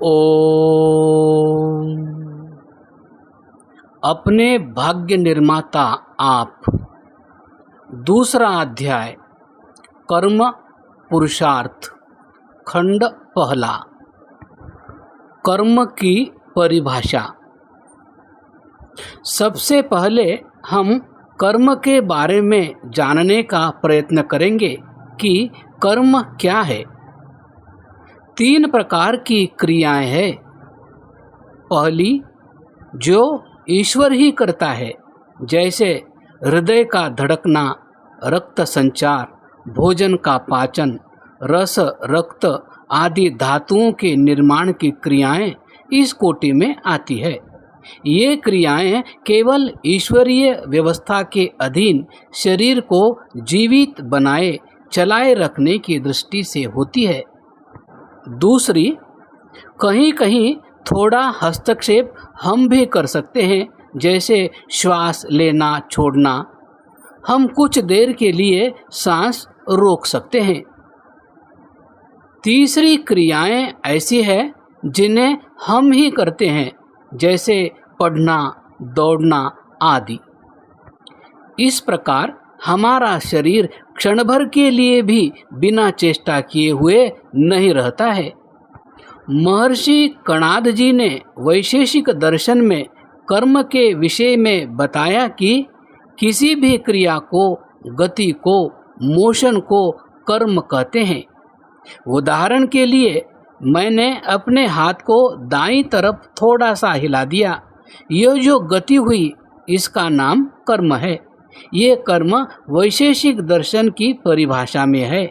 ओम। अपने भाग्य निर्माता आप। दूसरा अध्याय, कर्म पुरुषार्थ, खंड पहला। कर्म की परिभाषा। सबसे पहले हम कर्म के बारे में जानने का प्रयत्न करेंगे कि कर्म क्या है। 3 प्रकार की क्रियाएं हैं। पहली, जो ईश्वर ही करता है, जैसे हृदय का धड़कना, रक्त संचार, भोजन का पाचन, रस, रक्त आदि धातुओं के निर्माण की क्रियाएं इस कोटि में आती है। ये क्रियाएं केवल ईश्वरीय व्यवस्था के अधीन शरीर को जीवित बनाए चलाए रखने की दृष्टि से होती है। दूसरी, कहीं कहीं थोड़ा हस्तक्षेप हम भी कर सकते हैं, जैसे श्वास लेना छोड़ना। हम कुछ देर के लिए सांस रोक सकते हैं। तीसरी क्रियाएं ऐसी है जिन्हें हम ही करते हैं, जैसे पढ़ना, दौड़ना आदि। इस प्रकार हमारा शरीर क्षण भर के लिए भी बिना चेष्टा किए हुए नहीं रहता है। महर्षि कणाद जी ने वैशेषिक दर्शन में कर्म के विषय में बताया कि किसी भी क्रिया को, गति को, मोशन को कर्म कहते हैं। उदाहरण के लिए मैंने अपने हाथ को दाईं तरफ थोड़ा सा हिला दिया। यह जो गति हुई, इसका नाम कर्म है। ये कर्म वैशेषिक दर्शन की परिभाषा में है,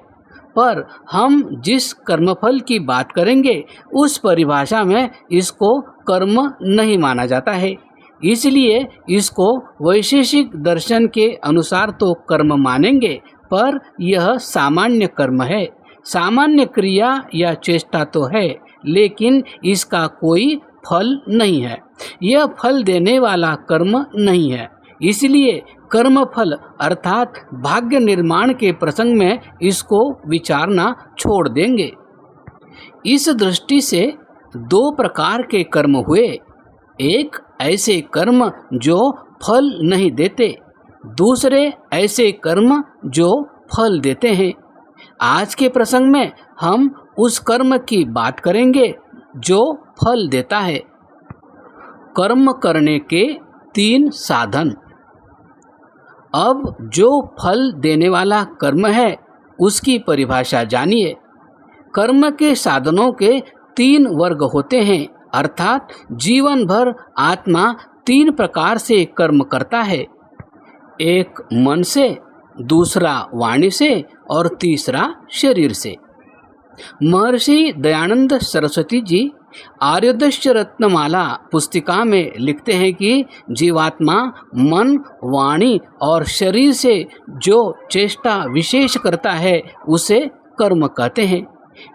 पर हम जिस कर्मफल की बात करेंगे उस परिभाषा में इसको कर्म नहीं माना जाता है। इसलिए इसको वैशेषिक दर्शन के अनुसार तो कर्म मानेंगे, पर यह सामान्य कर्म है। सामान्य क्रिया या चेष्टा तो है, लेकिन इसका कोई फल नहीं है। यह फल देने वाला कर्म नहीं है। इसलिए कर्म फल अर्थात भाग्य निर्माण के प्रसंग में इसको विचारना छोड़ देंगे। इस दृष्टि से 2 प्रकार के कर्म हुए। एक, ऐसे कर्म जो फल नहीं देते। दूसरे, ऐसे कर्म जो फल देते हैं। आज के प्रसंग में हम उस कर्म की बात करेंगे जो फल देता है। कर्म करने के 3 साधन। अब जो फल देने वाला कर्म है उसकी परिभाषा जानिए। कर्म के साधनों के 3 वर्ग होते हैं, अर्थात जीवन भर आत्मा 3 प्रकार से कर्म करता है। एक मन से, दूसरा वाणी से और तीसरा शरीर से। महर्षि दयानंद सरस्वती जी आर्योदश्य रत्नमाला पुस्तिका में लिखते हैं कि जीवात्मा मन, वाणी और शरीर से जो चेष्टा विशेष करता है उसे कर्म कहते हैं।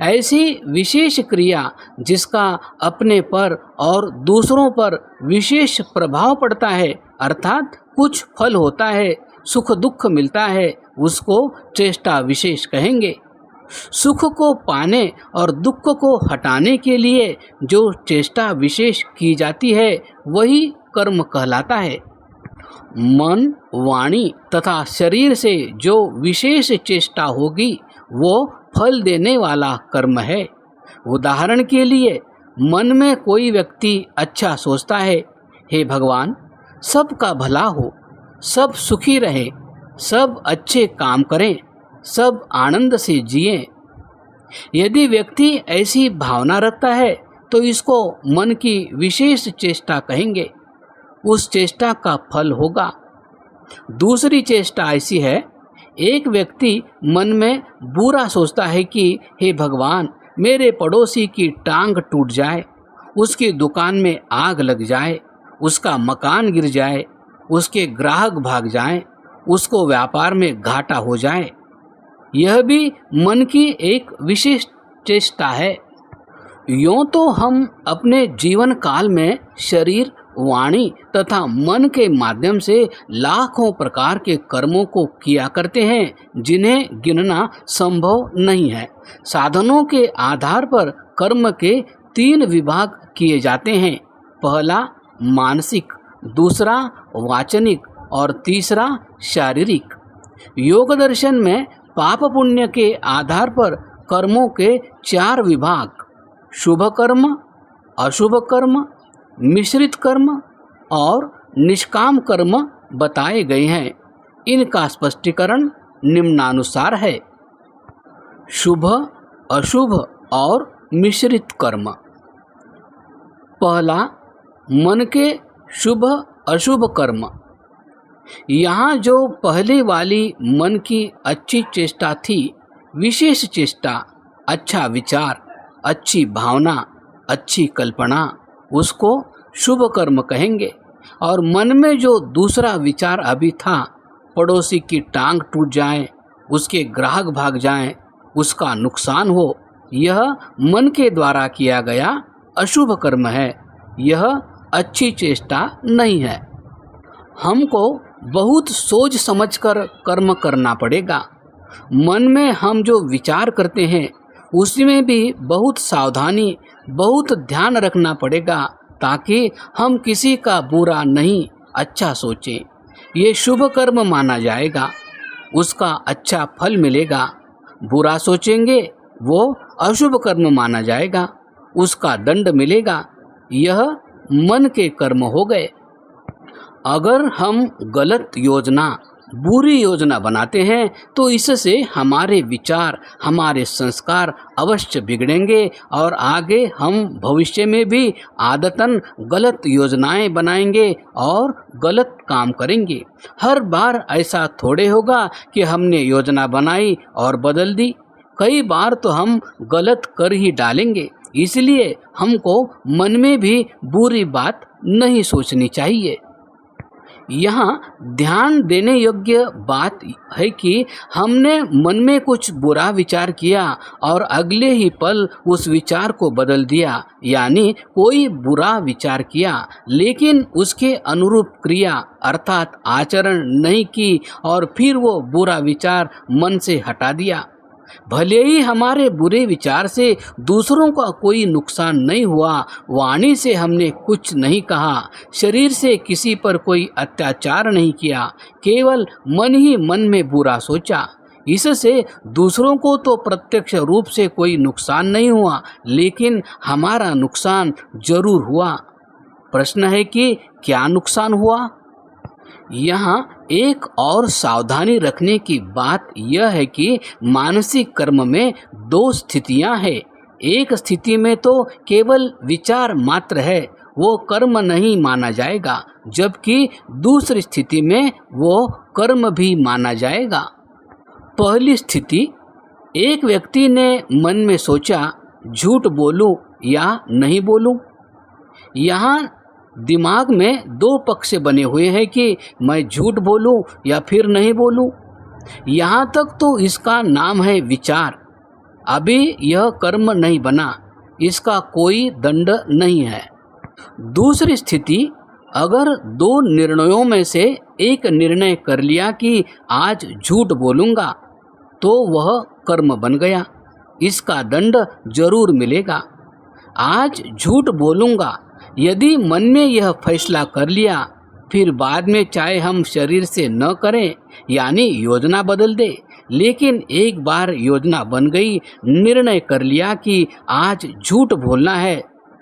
ऐसी विशेष क्रिया जिसका अपने पर और दूसरों पर विशेष प्रभाव पड़ता है, अर्थात कुछ फल होता है, सुख दुख मिलता है, उसको चेष्टा विशेष कहेंगे। सुख को पाने और दुख को हटाने के लिए जो चेष्टा विशेष की जाती है वही कर्म कहलाता है। मन, वाणी तथा शरीर से जो विशेष चेष्टा होगी वो फल देने वाला कर्म है। उदाहरण के लिए मन में कोई व्यक्ति अच्छा सोचता है, हे भगवान सबका भला हो, सब सुखी रहे, सब अच्छे काम करें, सब आनंद से जिएं। यदि व्यक्ति ऐसी भावना रखता है तो इसको मन की विशेष चेष्टा कहेंगे। उस चेष्टा का फल होगा। दूसरी चेष्टा ऐसी है, एक व्यक्ति मन में बुरा सोचता है कि हे भगवान मेरे पड़ोसी की टांग टूट जाए, उसकी दुकान में आग लग जाए, उसका मकान गिर जाए, उसके ग्राहक भाग जाएं, उसको व्यापार में घाटा हो जाए। यह भी मन की एक विशेष चेष्टा है। यूँ तो हम अपने जीवन काल में शरीर, वाणी तथा मन के माध्यम से लाखों प्रकार के कर्मों को किया करते हैं जिन्हें गिनना संभव नहीं है। साधनों के आधार पर कर्म के 3 विभाग किए जाते हैं। पहला मानसिक, दूसरा वाचनिक और तीसरा शारीरिक। योग दर्शन में पाप पुण्य के आधार पर कर्मों के 4 विभाग, शुभ कर्म, अशुभ कर्म, मिश्रित कर्म और निष्काम कर्म बताए गए हैं। इनका स्पष्टीकरण निम्नानुसार है। शुभ, अशुभ और मिश्रित कर्म। पहला, मन के शुभ अशुभ कर्म। यहाँ जो पहले वाली मन की अच्छी चेष्टा थी, विशेष चेष्टा, अच्छा विचार, अच्छी भावना, अच्छी कल्पना, उसको शुभ कर्म कहेंगे। और मन में जो दूसरा विचार अभी था, पड़ोसी की टांग टूट जाए, उसके ग्राहक भाग जाएं, उसका नुकसान हो, यह मन के द्वारा किया गया अशुभ कर्म है। यह अच्छी चेष्टा नहीं है। हमको बहुत सोच समझकर कर्म करना पड़ेगा। मन में हम जो विचार करते हैं, उसमें भी बहुत सावधानी, बहुत ध्यान रखना पड़ेगा, ताकि हम किसी का बुरा नहीं अच्छा सोचें। ये शुभ कर्म माना जाएगा, उसका अच्छा फल मिलेगा। बुरा सोचेंगे, वो अशुभ कर्म माना जाएगा, उसका दंड मिलेगा। यह मन के कर्म हो गए। अगर हम गलत योजना, बुरी योजना बनाते हैं, तो इससे हमारे विचार, हमारे संस्कार अवश्य बिगड़ेंगे और आगे हम भविष्य में भी आदतन गलत योजनाएं बनाएंगे और गलत काम करेंगे। हर बार ऐसा थोड़े होगा कि हमने योजना बनाई और बदल दी। कई बार तो हम गलत कर ही डालेंगे। इसलिए हमको मन में भी बुरी बात नहीं सोचनी चाहिए। यहाँ ध्यान देने योग्य बात है कि हमने मन में कुछ बुरा विचार किया और अगले ही पल उस विचार को बदल दिया, यानी कोई बुरा विचार किया लेकिन उसके अनुरूप क्रिया अर्थात आचरण नहीं की और फिर वो बुरा विचार मन से हटा दिया। भले ही हमारे बुरे विचार से दूसरों का कोई नुकसान नहीं हुआ, वाणी से हमने कुछ नहीं कहा, शरीर से किसी पर कोई अत्याचार नहीं किया, केवल मन ही मन में बुरा सोचा, इससे दूसरों को तो प्रत्यक्ष रूप से कोई नुकसान नहीं हुआ, लेकिन हमारा नुकसान जरूर हुआ। प्रश्न है कि क्या नुकसान हुआ? यहाँ एक और सावधानी रखने की बात यह है कि मानसिक कर्म में 2 स्थितियाँ हैं। एक स्थिति में तो केवल विचार मात्र है, वो कर्म नहीं माना जाएगा, जबकि दूसरी स्थिति में वो कर्म भी माना जाएगा। पहली स्थिति, एक व्यक्ति ने मन में सोचा, झूठ बोलूं या नहीं बोलूं। यहाँ दिमाग में 2 पक्ष बने हुए हैं कि मैं झूठ बोलूं या फिर नहीं बोलूं। यहाँ तक तो इसका नाम है विचार। अभी यह कर्म नहीं बना, इसका कोई दंड नहीं है। दूसरी स्थिति, अगर 2 निर्णयों में से एक निर्णय कर लिया कि आज झूठ बोलूँगा, तो वह कर्म बन गया, इसका दंड जरूर मिलेगा। आज झूठ बोलूँगा, यदि मन में यह फैसला कर लिया, फिर बाद में चाहे हम शरीर से न करें, यानी योजना बदल दे, लेकिन एक बार योजना बन गई, निर्णय कर लिया कि आज झूठ बोलना है,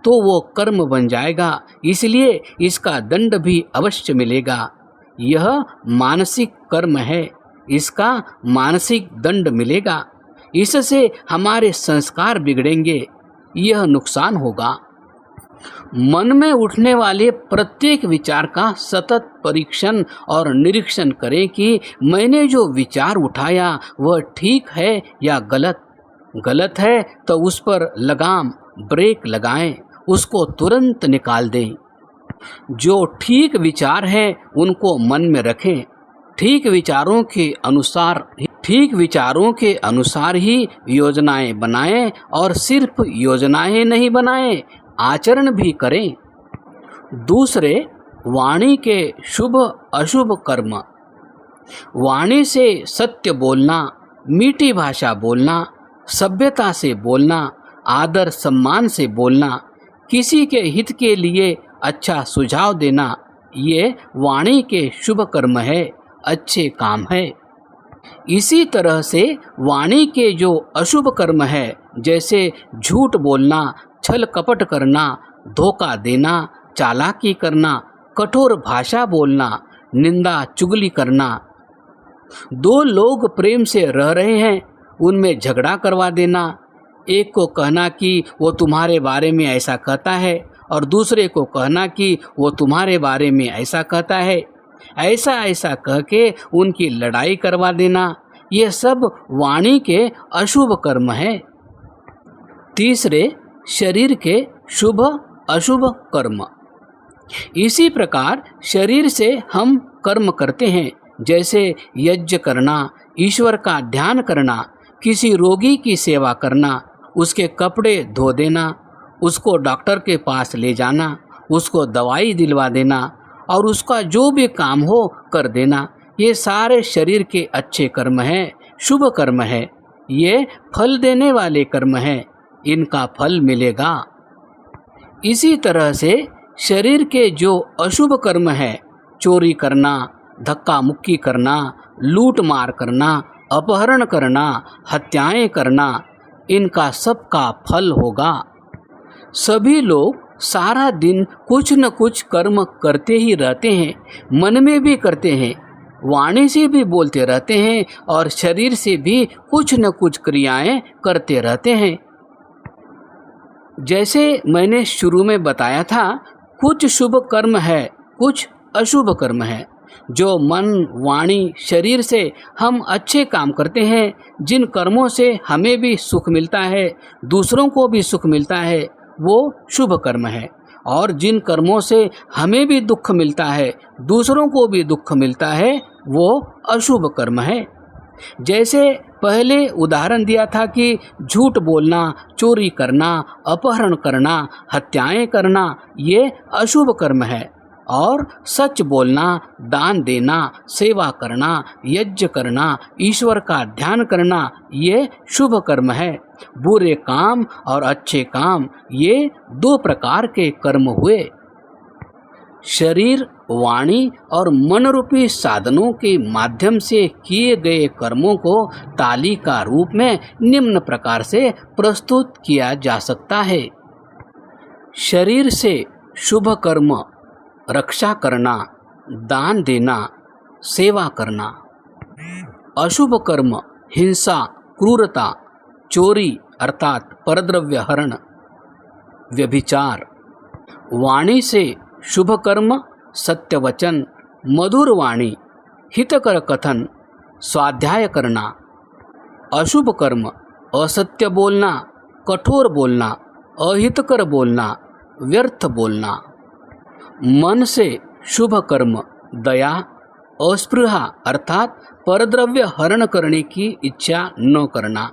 तो वो कर्म बन जाएगा, इसलिए इसका दंड भी अवश्य मिलेगा। यह मानसिक कर्म है, इसका मानसिक दंड मिलेगा। इससे हमारे संस्कार बिगड़ेंगे, यह नुकसान होगा। मन में उठने वाले प्रत्येक विचार का सतत परीक्षण और निरीक्षण करें कि मैंने जो विचार उठाया वह ठीक है या गलत। गलत है तो उस पर लगाम, ब्रेक लगाएं, उसको तुरंत निकाल दें। जो ठीक विचार हैं उनको मन में रखें। ठीक विचारों के अनुसार ही योजनाएं बनाएं और सिर्फ योजनाएं नहीं बनाएं, आचरण भी करें। दूसरे, वाणी के शुभ अशुभ कर्म। वाणी से सत्य बोलना, मीठी भाषा बोलना, सभ्यता से बोलना, आदर सम्मान से बोलना, किसी के हित के लिए अच्छा सुझाव देना, ये वाणी के शुभ कर्म है, अच्छे काम है। इसी तरह से वाणी के जो अशुभ कर्म है, जैसे झूठ बोलना, छल कपट करना, धोखा देना, चालाकी करना, कठोर भाषा बोलना, निंदा चुगली करना, दो लोग प्रेम से रह रहे हैं उनमें झगड़ा करवा देना, एक को कहना कि वो तुम्हारे बारे में ऐसा कहता है और दूसरे को कहना कि वो तुम्हारे बारे में ऐसा कहता है, ऐसा ऐसा कह के उनकी लड़ाई करवा देना, ये सब वाणी के अशुभ कर्म है। तीसरे, शरीर के शुभ अशुभ कर्म। इसी प्रकार शरीर से हम कर्म करते हैं, जैसे यज्ञ करना, ईश्वर का ध्यान करना, किसी रोगी की सेवा करना, उसके कपड़े धो देना, उसको डॉक्टर के पास ले जाना, उसको दवाई दिलवा देना और उसका जो भी काम हो कर देना, ये सारे शरीर के अच्छे कर्म हैं, शुभ कर्म है। ये फल देने वाले कर्म हैं, इनका फल मिलेगा। इसी तरह से शरीर के जो अशुभ कर्म है, चोरी करना, धक्का मुक्की करना, लूट मार करना, अपहरण करना, हत्याएं करना, इनका सबका फल होगा। सभी लोग सारा दिन कुछ न कुछ कर्म करते ही रहते हैं, मन में भी करते हैं, वाणी से भी बोलते रहते हैं और शरीर से भी कुछ न कुछ क्रियाएं करते रहते हैं। जैसे मैंने शुरू में बताया था, कुछ शुभ कर्म है, कुछ अशुभ कर्म है। जो मन, वाणी, शरीर से हम अच्छे काम करते हैं, जिन कर्मों से हमें भी सुख मिलता है, दूसरों को भी सुख मिलता है, वो शुभ कर्म है। और जिन कर्मों से हमें भी दुख मिलता है, दूसरों को भी दुख मिलता है, वो अशुभ कर्म है। जैसे पहले उदाहरण दिया था कि झूठ बोलना, चोरी करना, अपहरण करना, हत्याएं करना, ये अशुभ कर्म है। और सच बोलना, दान देना, सेवा करना, यज्ञ करना, ईश्वर का ध्यान करना, ये शुभ कर्म है। बुरे काम और अच्छे काम, ये दो प्रकार के कर्म हुए। शरीर, वाणी और मन रूपी साधनों के माध्यम से किए गए कर्मों को तालिका रूप में निम्न प्रकार से प्रस्तुत किया जा सकता है। शरीर से शुभ कर्म रक्षा करना, दान देना, सेवा करना। अशुभ कर्म हिंसा, क्रूरता, चोरी अर्थात परद्रव्य हरण, व्यभिचार। वाणी से शुभ कर्म सत्य वचन, मधुर वाणी, हितकर कथन, स्वाध्याय करना। अशुभ कर्म असत्य बोलना, कठोर बोलना, अहितकर बोलना, व्यर्थ बोलना। मन से शुभ कर्म दया, अस्पृहा अर्थात परद्रव्य हरण करने की इच्छा न करना,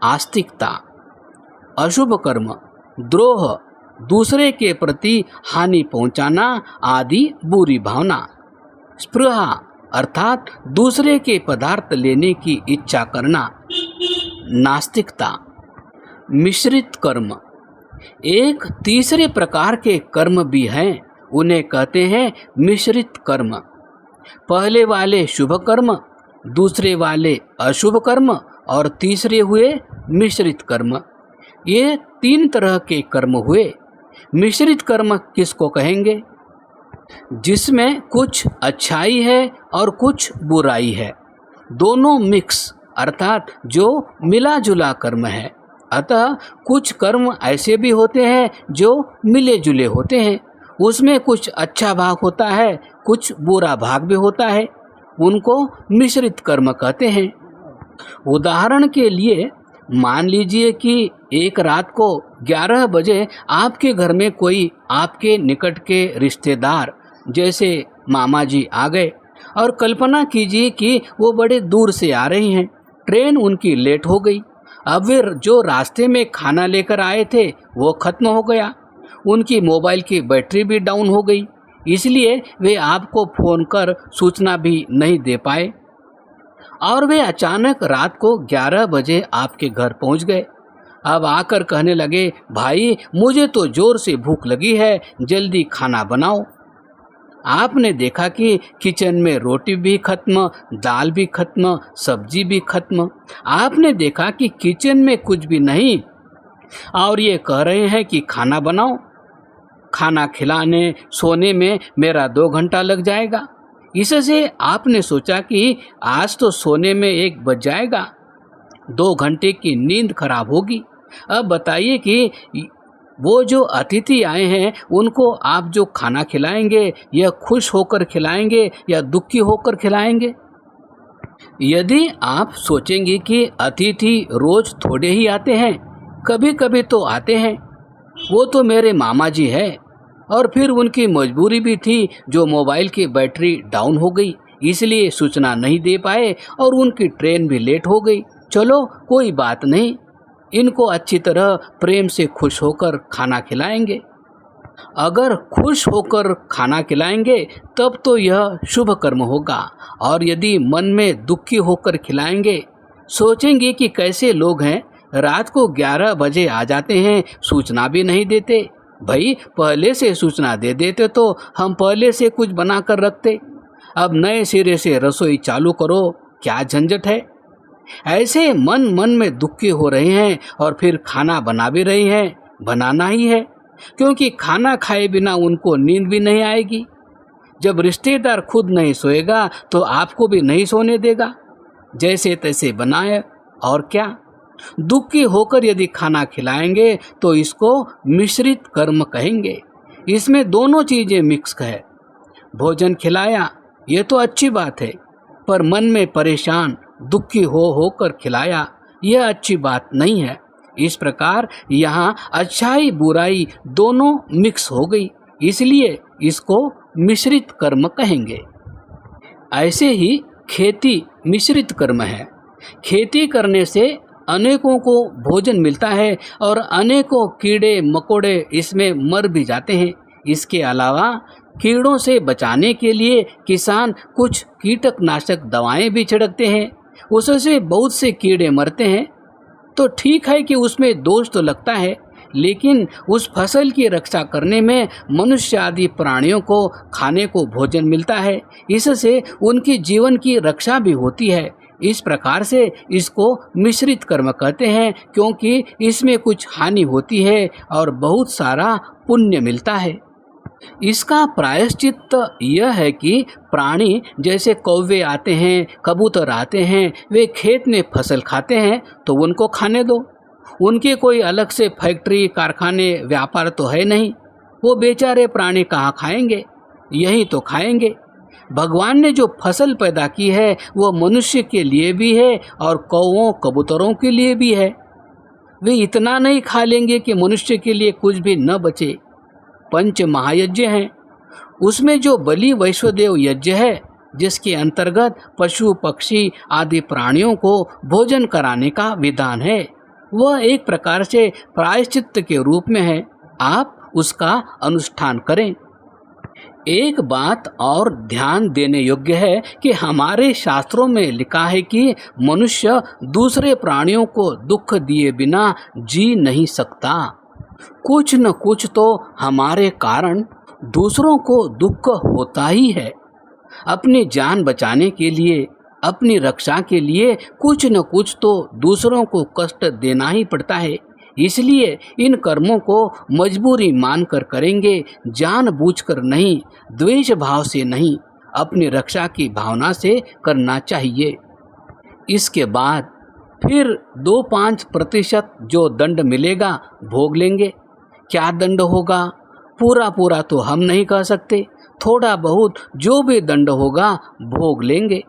आस्तिकता। अशुभ कर्म द्रोह, दूसरे के प्रति हानि पहुंचाना आदि बुरी भावना। स्पृहा अर्थात दूसरे के पदार्थ लेने की इच्छा करना, नास्तिकता। मिश्रित कर्म, एक तीसरे प्रकार के कर्म भी हैं, उन्हें कहते हैं मिश्रित कर्म। पहले वाले शुभ कर्म, दूसरे वाले अशुभ कर्म और तीसरे हुए मिश्रित कर्म। ये तीन तरह के कर्म हुए। मिश्रित कर्म किसको कहेंगे? जिसमें कुछ अच्छाई है और कुछ बुराई है, दोनों मिक्स अर्थात जो मिला जुला कर्म है। अतः कुछ कर्म ऐसे भी होते हैं जो मिले जुले होते हैं, उसमें कुछ अच्छा भाग होता है, कुछ बुरा भाग भी होता है, उनको मिश्रित कर्म कहते हैं। उदाहरण के लिए मान लीजिए कि एक रात को 11 बजे आपके घर में कोई आपके निकट के रिश्तेदार जैसे मामा जी आ गए और कल्पना कीजिए कि वो बड़े दूर से आ रही हैं, ट्रेन उनकी लेट हो गई। अब वे जो रास्ते में खाना लेकर आए थे वो खत्म हो गया, उनकी मोबाइल की बैटरी भी डाउन हो गई, इसलिए वे आपको फ़ोन कर सूचना भी नहीं दे पाए और वे अचानक रात को 11 बजे आपके घर पहुंच गए। अब आकर कहने लगे, भाई मुझे तो जोर से भूख लगी है, जल्दी खाना बनाओ। आपने देखा कि किचन में रोटी भी खत्म, दाल भी खत्म, सब्जी भी खत्म। आपने देखा कि किचन में कुछ भी नहीं, और ये कह रहे हैं कि खाना बनाओ। खाना खिलाने सोने में मेरा 2 घंटा लग जाएगा। इससे आपने सोचा कि आज तो सोने में 1 बज जाएगा, 2 घंटे की नींद खराब होगी। अब बताइए कि वो जो अतिथि आए हैं उनको आप जो खाना खिलाएंगे, यह खुश होकर खिलाएंगे या दुखी होकर खिलाएंगे? यदि आप सोचेंगे कि अतिथि रोज थोड़े ही आते हैं, कभी कभी तो आते हैं, वो तो मेरे मामा जी है, और फिर उनकी मजबूरी भी थी, जो मोबाइल की बैटरी डाउन हो गई, इसलिए सूचना नहीं दे पाए और उनकी ट्रेन भी लेट हो गई। चलो कोई बात नहीं, इनको अच्छी तरह प्रेम से खुश होकर खाना खिलाएंगे। अगर खुश होकर खाना खिलाएंगे तब तो यह शुभ कर्म होगा, और यदि मन में दुखी होकर खिलाएंगे, सोचेंगे कि कैसे लोग हैं, रात को 11 बजे आ जाते हैं, सूचना भी नहीं देते। भाई पहले से सूचना दे देते तो हम पहले से कुछ बना कर रखते। अब नए सिरे से रसोई चालू करो, क्या झंझट है। ऐसे मन मन में दुखी हो रहे हैं और फिर खाना बना भी रहे हैं, बनाना ही है, क्योंकि खाना खाए बिना उनको नींद भी नहीं आएगी। जब रिश्तेदार खुद नहीं सोएगा तो आपको भी नहीं सोने देगा। जैसे तैसे बनाए, और क्या। दुखी होकर यदि खाना खिलाएंगे तो इसको मिश्रित कर्म कहेंगे। इसमें दोनों चीजें मिक्स है। भोजन खिलाया, ये तो अच्छी बात है, पर मन में परेशान दुखी होकर खिलाया, यह अच्छी बात नहीं है। इस प्रकार यहाँ अच्छाई बुराई दोनों मिक्स हो गई, इसलिए इसको मिश्रित कर्म कहेंगे। ऐसे ही खेती मिश्रित कर्म है। खेती करने से अनेकों को भोजन मिलता है और अनेकों कीड़े मकोड़े इसमें मर भी जाते हैं। इसके अलावा कीड़ों से बचाने के लिए किसान कुछ कीटनाशक दवाएं भी छिड़कते हैं, उससे बहुत से कीड़े मरते हैं। तो ठीक है कि उसमें दोष तो लगता है, लेकिन उस फसल की रक्षा करने में मनुष्य आदि प्राणियों को खाने को भोजन मिलता है, इससे उनकी जीवन की रक्षा भी होती है। इस प्रकार से इसको मिश्रित कर्म कहते हैं, क्योंकि इसमें कुछ हानि होती है और बहुत सारा पुण्य मिलता है। इसका प्रायश्चित यह है कि प्राणी जैसे कौवे आते हैं, कबूतर आते हैं, वे खेत में फसल खाते हैं तो उनको खाने दो। उनके कोई अलग से फैक्ट्री कारखाने व्यापार तो है नहीं, वो बेचारे प्राणी कहाँ खाएंगे, यही तो खाएंगे। भगवान ने जो फसल पैदा की है वो मनुष्य के लिए भी है और कौवों कबूतरों के लिए भी है। वे इतना नहीं खा लेंगे कि मनुष्य के लिए कुछ भी न बचे। 5 महायज्ञ हैं, उसमें जो बलि वैश्वदेव यज्ञ है, जिसके अंतर्गत पशु पक्षी आदि प्राणियों को भोजन कराने का विधान है, वह एक प्रकार से प्रायश्चित के रूप में है। आप उसका अनुष्ठान करें। एक बात और ध्यान देने योग्य है कि हमारे शास्त्रों में लिखा है कि मनुष्य दूसरे प्राणियों को दुख दिए बिना जी नहीं सकता। कुछ न कुछ तो हमारे कारण दूसरों को दुख होता ही है। अपनी जान बचाने के लिए, अपनी रक्षा के लिए कुछ न कुछ तो दूसरों को कष्ट देना ही पड़ता है। इसलिए इन कर्मों को मजबूरी मानकर करेंगे, जानबूझकर नहीं, द्वेष भाव से नहीं, अपनी रक्षा की भावना से करना चाहिए। इसके बाद फिर 2-5% जो दंड मिलेगा भोग लेंगे। क्या दंड होगा पूरा तो हम नहीं कह सकते, थोड़ा बहुत जो भी दंड होगा भोग लेंगे।